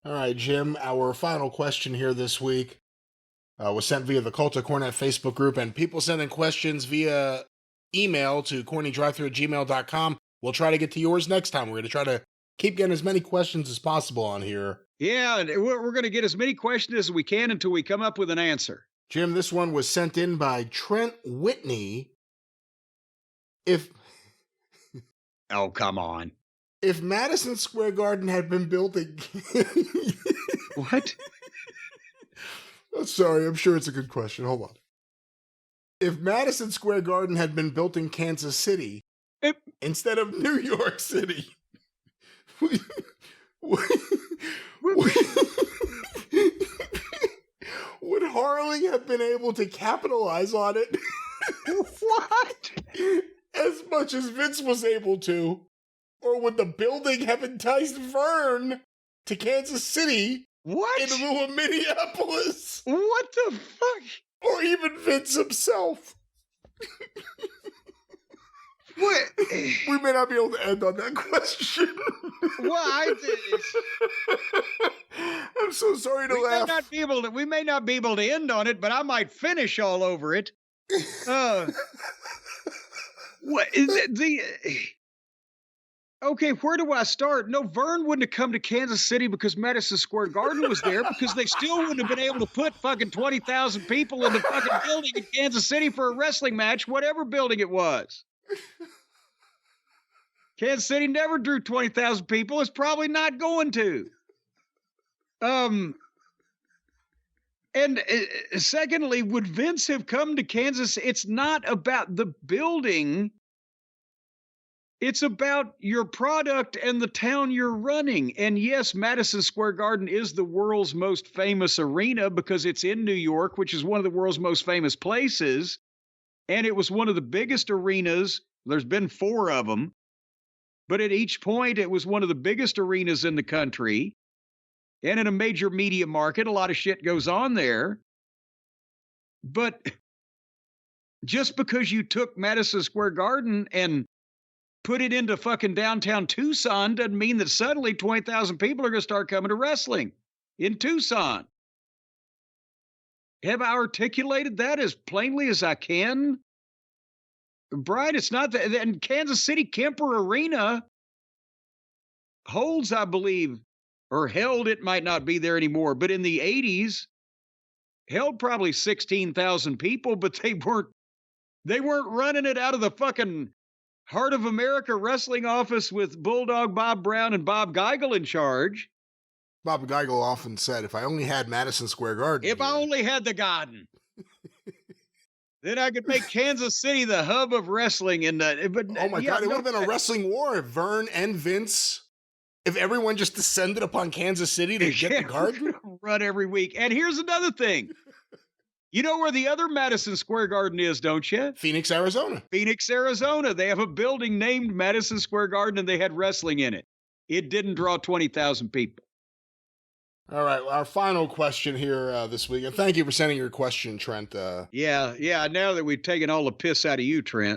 All right, Jim, our final question here this week was sent via the Cult of Cornette Facebook group, and people sending questions via email to CornyDriveThru@gmail.com. We'll try to get to yours next time. We're going to try to keep getting as many questions as possible on here. Yeah, and we're going to get as many questions as we can until we come up with an answer. Jim, this one was sent in by Trent Whitney. Oh, come on. If Madison Square Garden had been built What? Oh, sorry, I'm sure it's a good question. Hold on. If Madison Square Garden had been built in Kansas City instead of New York City, would Harley have been able to capitalize on it? What? As much as Vince was able to? Or would the building have enticed Vern to Kansas City? What? In lieu of Minneapolis? What the fuck? Or even Vince himself? What? We may not be able to end on that question. Well, I'm so sorry to laugh. We may not be able to end on it, but I might finish all over it. What is the? Okay, where do I start? No, Vern wouldn't have come to Kansas City because Madison Square Garden was there, because they still wouldn't have been able to put fucking 20,000 people in the fucking building in Kansas City for a wrestling match, whatever building it was. Kansas City never drew 20,000 people. It's probably not going to. And secondly, would Vince have come to Kansas? It's not about the building. It's about your product and the town you're running. And yes, Madison Square Garden is the world's most famous arena because it's in New York, which is one of the world's most famous places. And it was one of the biggest arenas. There's been 4 of them. But at each point, it was one of the biggest arenas in the country. And in a major media market, a lot of shit goes on there. But just because you took Madison Square Garden and put it into fucking downtown Tucson doesn't mean that suddenly 20,000 people are going to start coming to wrestling in Tucson. Have I articulated that as plainly as I can? Brian, it's not that. And Kansas City Kemper Arena holds, I believe, or held, it might not be there anymore, but in the 80s, held probably 16,000 people, but they weren't running it out of the fucking Heart of America wrestling office with Bulldog Bob Brown and Bob Geigel in charge. Bob Geigel often said, if I only had Madison Square Garden. If I only had the garden. Then I could make Kansas City the hub of wrestling. But oh my God, it would have been a wrestling war if Vern and Vince, if everyone just descended upon Kansas City to get the garden. Run every week. And here's another thing. You know where the other Madison Square Garden is, don't you? Phoenix, Arizona. Phoenix, Arizona. They have a building named Madison Square Garden, and they had wrestling in it. It didn't draw 20,000 people. All right, our final question here this week. And thank you for sending your question, Trent. Yeah. Now that we've taken all the piss out of you, Trent.